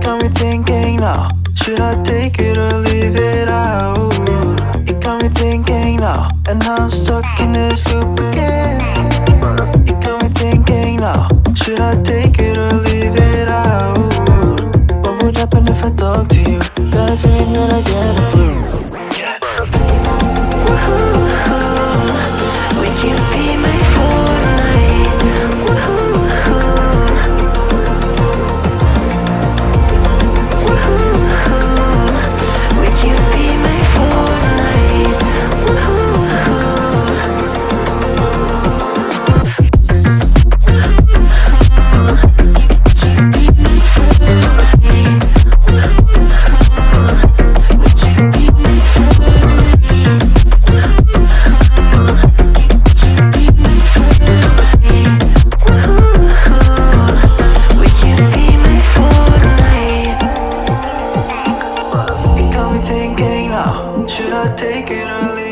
got me thinking now, should I take it or leave it out? It got me thinking now, and now I'm stuck in this loop again. It got me thinking now, should I take it or leave it out? What would happen if I talk to you? Got a feeling that I get a blue. Would you be my Fortnite? Would you be my Fortnite? It got me thinking now, should I take it or leave